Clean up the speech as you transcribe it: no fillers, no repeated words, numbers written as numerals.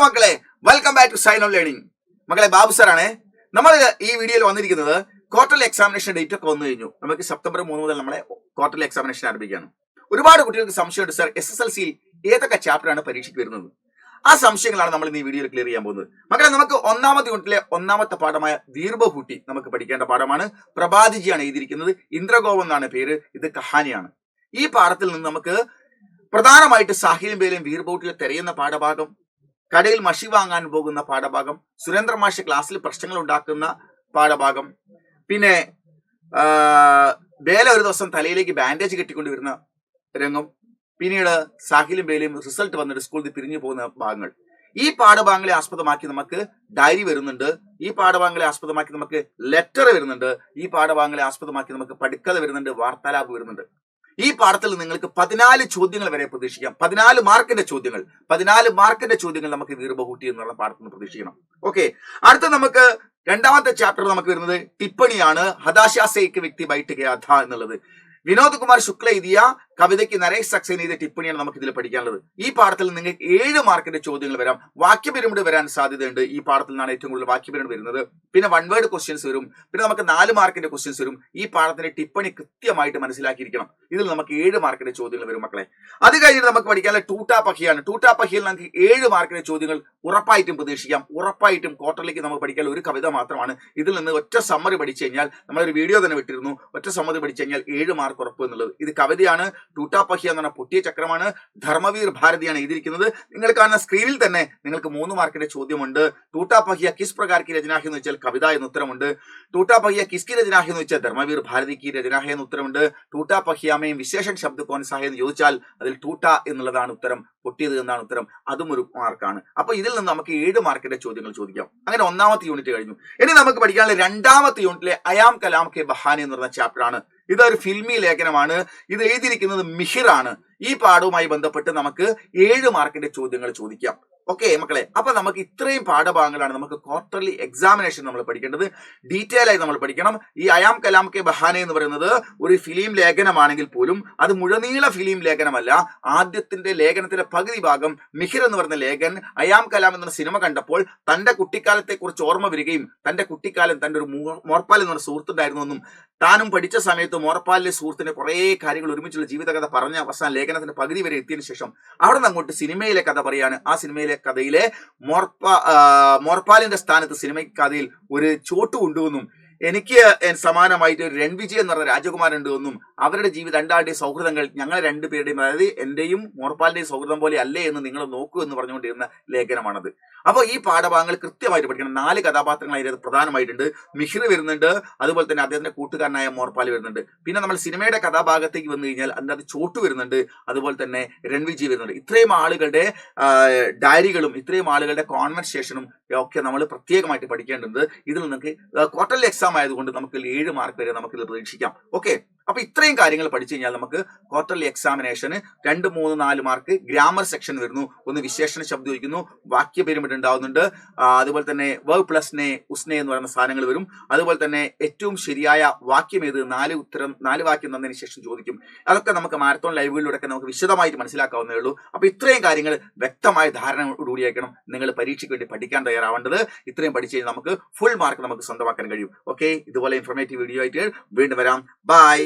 മക്കളെ, welcome back to sign on learning. മക്കളെ, ബാബു സാറാണ്. നമ്മൾ ഈ വീഡിയോയിൽ വന്നിരിക്കുന്നത് ക്വാർട്ടർലി എക്സാമിനേഷൻ ഡേറ്റ് ഒക്കെ വന്നു കഴിഞ്ഞു. നമുക്ക് സെപ്റ്റംബർ 3 മുതൽ നമ്മളെ ക്വാർട്ടർലി എക്സാമിനേഷൻ ആരംഭിക്കുകയാണ്. ഒരുപാട് കുട്ടികൾക്ക് സംശയമുണ്ട്, സാർ SSLCയിൽ ഏതൊക്കെ ചാപ്റ്ററാണ് പരീക്ഷയ്ക്ക് വരുന്നത്? ആ സംശയങ്ങളാണ് നമ്മൾ ഈ വീഡിയോയിൽ ക്ലിയർ ചെയ്യാൻ പോകുന്നത്. മക്കളെ, നമുക്ക് ഒന്നാമത്തെ യൂണിറ്റിലെ ഒന്നാമത്തെ പാഠമായ വീർബഹൂട്ടി നമുക്ക് പഠിക്കേണ്ട പാഠമാണ്. പ്രഭാതിജിയാണ് എഴുതിയിരിക്കുന്നത്. ഇന്ദ്രഗോപം എന്നാണ് പേര്. ഇത് കഹാനിയാണ്. ഈ പാഠത്തിൽ നിന്ന് നമുക്ക് പ്രധാനമായിട്ട് സാഹിലും ബേലും വീർബഹൂട്ടിലെ തിരയുന്ന പാഠഭാഗം, കടയിൽ മഷി വാങ്ങാൻ പോകുന്ന പാഠഭാഗം, സുരേന്ദ്ര മാഷ് ക്ലാസ്സിൽ പ്രശ്നങ്ങൾ ഉണ്ടാക്കുന്ന പാഠഭാഗം, പിന്നെ ബേല ഒരു ദിവസം തലയിലേക്ക് ബാൻഡേജ് കെട്ടിക്കൊണ്ടുവരുന്ന രംഗം, പിന്നീട് സാഹിലും ബേലും റിസൾട്ട് വന്നിട്ട് സ്കൂളിൽ പിരിഞ്ഞു പോകുന്ന ഭാഗങ്ങൾ. ഈ പാഠഭാഗങ്ങളെ ആസ്പദമാക്കി നമുക്ക് ഡയറി വരുന്നുണ്ട്. ഈ പാഠഭാഗങ്ങളെ ആസ്പദമാക്കി നമുക്ക് ലെറ്റർ വരുന്നുണ്ട്. ഈ പാഠഭാഗങ്ങളെ ആസ്പദമാക്കി നമുക്ക് പഠിക്കഥ വരുന്നുണ്ട്, വാർത്താലാപ് വരുന്നുണ്ട്. ഈ പാഠത്തിൽ നിങ്ങൾക്ക് 14 ചോദ്യങ്ങൾ വരെ പ്രതീക്ഷിക്കാം. 14 മാർക്കിന്റെ ചോദ്യങ്ങൾ നമുക്ക് വീർബഹൂട്ടി എന്നുള്ള പാഠത്തിൽ നിന്ന് പ്രതീക്ഷിക്കണം. ഓക്കെ, അടുത്ത നമുക്ക് രണ്ടാമത്തെ ചാപ്റ്റർ നമുക്ക് വരുന്നത് ടിപ്പണിയാണ്. ഹതാശാസേക്ക് വ്യക്തി ബൈറ്റ് ഗയാഥ എന്നുള്ളത് വിനോദ് കുമാർ ശുക്ല എഴുതിയ കവിതയ്ക്ക് നരേഷ് സക്സേന എഴുതിയ ടിപ്പണിയാണ് നമുക്ക് ഇതിൽ പഠിക്കാനുള്ളത്. ഈ പാഠത്തിൽ നിങ്ങൾക്ക് 7 മാർക്കിന്റെ ചോദ്യങ്ങൾ വരാം. വാക്യ പിരമിഡ് വരാൻ സാധ്യതയുണ്ട്. ഈ പാഠത്തിൽ നിന്നാണ് ഏറ്റവും കൂടുതൽ വാക്യ പിരമിഡ് വരുന്നത്. പിന്നെ 1 വേർഡ് ക്വസ്റ്റ്യൻസ് വരും. പിന്നെ നമുക്ക് 4 മാർക്കിന്റെ ക്വസ്റ്റ്യൻസ് വരും. ഈ പാഠത്തിന്റെ ടിപ്പണി കൃത്യമായിട്ട് മനസ്സിലാക്കിയിരിക്കണം. ഇതിൽ നമുക്ക് 7 മാർക്കിന്റെ ചോദ്യങ്ങൾ വരും മക്കളെ. അത് കഴിഞ്ഞിട്ട് നമുക്ക് പഠിക്കാനുള്ള ടൂട്ടാ പഹിയാണ്. ടൂട്ടാ പഹിയിൽ നമുക്ക് 7 മാർക്കിന്റെ ചോദ്യങ്ങൾ ഉറപ്പായിട്ടും പ്രതീക്ഷിക്കാം. ഉറപ്പായിട്ടും ക്വാർട്ടറിലേക്ക് നമുക്ക് പഠിക്കാൻ ഒരു കവിത മാത്രമാണ്. ഇതിൽ നിന്ന് ഒറ്റ സമ്മറി പഠിച്ചു കഴിഞ്ഞാൽ, നമ്മളൊരു വീഡിയോ തന്നെ വിട്ടിരുന്നു, ഒറ്റ സമ്മറി പഠിച്ചു കഴിഞ്ഞാൽ 7 മാർക്ക് ഉറപ്പ് എന്നുള്ളത്. ഇത് കവിതയാണ്. ടൂട്ടാ പഹിയ എന്ന് പറഞ്ഞ പൊട്ടിയ ചക്രമാണ്. ധർമ്മവീർ ഭാരതിയാണ് എഴുതിയിരിക്കുന്നത്. നിങ്ങൾ കാണുന്ന സ്ക്രീനിൽ തന്നെ നിങ്ങൾക്ക് 3 മാർക്കിന്റെ ചോദ്യമുണ്ട്. ടൂട്ടാ പഹിയ കിസ് പ്രകാർ കി രചനാഹി എന്ന് വെച്ചാൽ കവിത എന്ന് ഉത്തരമുണ്ട്. ടൂട്ടാ പഹിയ കിസ്കി രചനാഹി എന്ന് വെച്ചാൽ ധർമ്മവീർ ഭാരതിക്ക് രചനാഹി എന്ന് ഉത്തരമുണ്ട്. ടൂട്ടാ പഹിയാമയും വിശേഷൻ ശബ്ദ കോൻ സാഹ എന്ന് ചോദിച്ചാൽ അതിൽ ടൂട്ട എന്നുള്ളതാണ് ഉത്തരം, പൊട്ടിയത് എന്നാണ് ഉത്തരം. അതും ഒരു മാർക്കാണ്. അപ്പൊ ഇതിൽ നിന്ന് നമുക്ക് 7 മാർക്കിന്റെ ചോദ്യങ്ങൾ ചോദിക്കാം. അങ്ങനെ ഒന്നാമത്തെ യൂണിറ്റ് കഴിഞ്ഞു. ഇനി നമുക്ക് പഠിക്കാനുള്ള രണ്ടാമത്തെ യൂണിറ്റിലെ അയാം കലാം കെ ബഹാനി എന്ന് പറഞ്ഞ ചാപ്റ്റർ ആണ്. ഇതൊരു ഫിൽമി ലേഖനമാണ്. ഇത് എഴുതിയിരിക്കുന്നത് മിഹിറാണ്. ഈ പാഠവുമായി ബന്ധപ്പെട്ട് നമുക്ക് 7 മാർക്കിന്റെ ചോദ്യങ്ങൾ ചോദിക്കാം. ഓക്കെ മക്കളെ, അപ്പൊ നമുക്ക് ഇത്രയും പാഠഭാഗങ്ങളാണ് നമുക്ക് ക്വാർട്ടർലി എക്സാമിനേഷൻ നമ്മൾ പഠിക്കേണ്ടത്. ഡീറ്റെയിൽ ആയി നമ്മൾ പഠിക്കണം. ഈ അയാം കലാം കെ ബഹാന എന്ന് പറയുന്നത് ഒരു ഫിലിം ലേഖനമാണെങ്കിൽ പോലും അത് മുഴുനീള ഫിലിം ലേഖനമല്ല. ആദ്യത്തിന്റെ ലേഖനത്തിന്റെ പകുതി ഭാഗം മിഹിർ എന്ന് പറയുന്ന ലേഖൻ അയാം കലാം എന്ന സിനിമ കണ്ടപ്പോൾ തന്റെ കുട്ടിക്കാലത്തെ കുറിച്ച് ഓർമ്മ വരികയും തന്റെ കുട്ടിക്കാലം തന്റെ ഒരു മോർപ്പാൽ എന്ന് പറഞ്ഞ സുഹൃത്തുണ്ടായിരുന്നു എന്നും താനും പഠിച്ച സമയത്ത് മോർപ്പാലിലെ സുഹൃത്തിന്റെ കുറെ കാര്യങ്ങൾ ഒരുമിച്ചുള്ള ജീവിതകഥ പറഞ്ഞ അവസാന ലേഖനത്തിന്റെ പകുതി വരെ എത്തിയതിനു ശേഷം അവിടെ നിന്ന് അങ്ങോട്ട് സിനിമയിലെ കഥ പറയാണ്. ആ സിനിമയിലെ കഥയിലെ മോർപ്പാലിന്റെ സ്ഥാനത്ത് സിനിമ കഥയിൽ ഒരു ചോട്ട് കൊണ്ടുവന്നും എനിക്ക് സമാനമായിട്ട് ഒരു രൺവിജയ് എന്ന് പറഞ്ഞ രാജകുമാരൻ ഉണ്ട് എന്നും അവരുടെ രണ്ടാളുടെയും സൗഹൃദങ്ങൾ ഞങ്ങൾ രണ്ടുപേരുടെയും, അതായത് എന്റെയും മോർപ്പാലിന്റെയും സൗഹൃദം പോലെ അല്ലേ എന്ന് നിങ്ങൾ നോക്കൂ എന്ന് പറഞ്ഞുകൊണ്ടിരുന്ന ലേഖനമാണത്. അപ്പോൾ ഈ പാഠഭാഗങ്ങൾ കൃത്യമായിട്ട് പഠിക്കണം. 4 കഥാപാത്രങ്ങൾ അതിനകത്ത് പ്രധാനമായിട്ടുണ്ട്. മിഹിർ വരുന്നുണ്ട്, അതുപോലെ തന്നെ അദ്ദേഹത്തിന്റെ കൂട്ടുകാരനായ മോർപ്പാൽ വരുന്നുണ്ട്. പിന്നെ നമ്മൾ സിനിമയുടെ കഥാഭാഗത്തേക്ക് വന്നു കഴിഞ്ഞാൽ അതിനകത്ത് ചോട്ട് വരുന്നുണ്ട്, അതുപോലെ തന്നെ രൺവിജയ് വരുന്നുണ്ട്. ഇത്രയും ആളുകളുടെ ഡയറികളും ഇത്രയും ആളുകളുടെ കോൺവെർസേഷനും ഒക്കെ നമ്മൾ പ്രത്യേകമായിട്ട് പഠിക്കേണ്ടത്. ഇതിൽ നിങ്ങൾക്ക് ക്വാർട്ടർലി എക്സാം ആയതുകൊണ്ട് നമുക്ക് 7 മാർക്ക് വരെ നമുക്ക് ഇത് പ്രതീക്ഷിക്കാം. ഓക്കെ, അപ്പൊ ഇത്രയും കാര്യങ്ങൾ പഠിച്ചു കഴിഞ്ഞാൽ നമുക്ക് ക്വാർട്ടർലി എക്സാമിനേഷന് 2, 3, 4 മാർക്ക് ഗ്രാമർ സെക്ഷൻ വരുന്നു. ഒന്ന് വിശേഷണ ശബ്ദം ചോദിക്കുന്നു, വാക്യ പിരമിഡ് ഉണ്ടാവുന്നുണ്ട്, അതുപോലെ തന്നെ വേർബ് പ്ലസ് നെ ഉസ്നെ എന്ന് പറയുന്ന സാധനങ്ങൾ വരും. അതുപോലെ തന്നെ ഏറ്റവും ശരിയായ വാക്യം ഏത്, 4 വാക്യം തന്നതിന് ശേഷം ചോദിക്കും. അതൊക്കെ നമുക്ക് മാരത്തോൺ ലൈവുകളിലൂടെ നമുക്ക് വിശദമായിട്ട് മനസ്സിലാക്കാവുന്നേ ഉള്ളൂ. അപ്പൊ ഇത്രയും കാര്യങ്ങൾ വ്യക്തമായ ധാരണയോടുകൂടിയായിരിക്കണം നിങ്ങൾ പരീക്ഷയ്ക്ക് വേണ്ടി പഠിക്കാൻ തയ്യാറാവേണ്ടത്. ഇത്രയും പഠിച്ചു കഴിഞ്ഞാൽ നമുക്ക് ഫുൾ മാർക്ക് നമുക്ക് സ്വന്തമാക്കാൻ കഴിയും. ഓക്കെ, ഇതുപോലെ ഇൻഫോർമേറ്റീവ് വീഡിയോ ആയിട്ട് വീണ്ടും വരാം. ബൈ.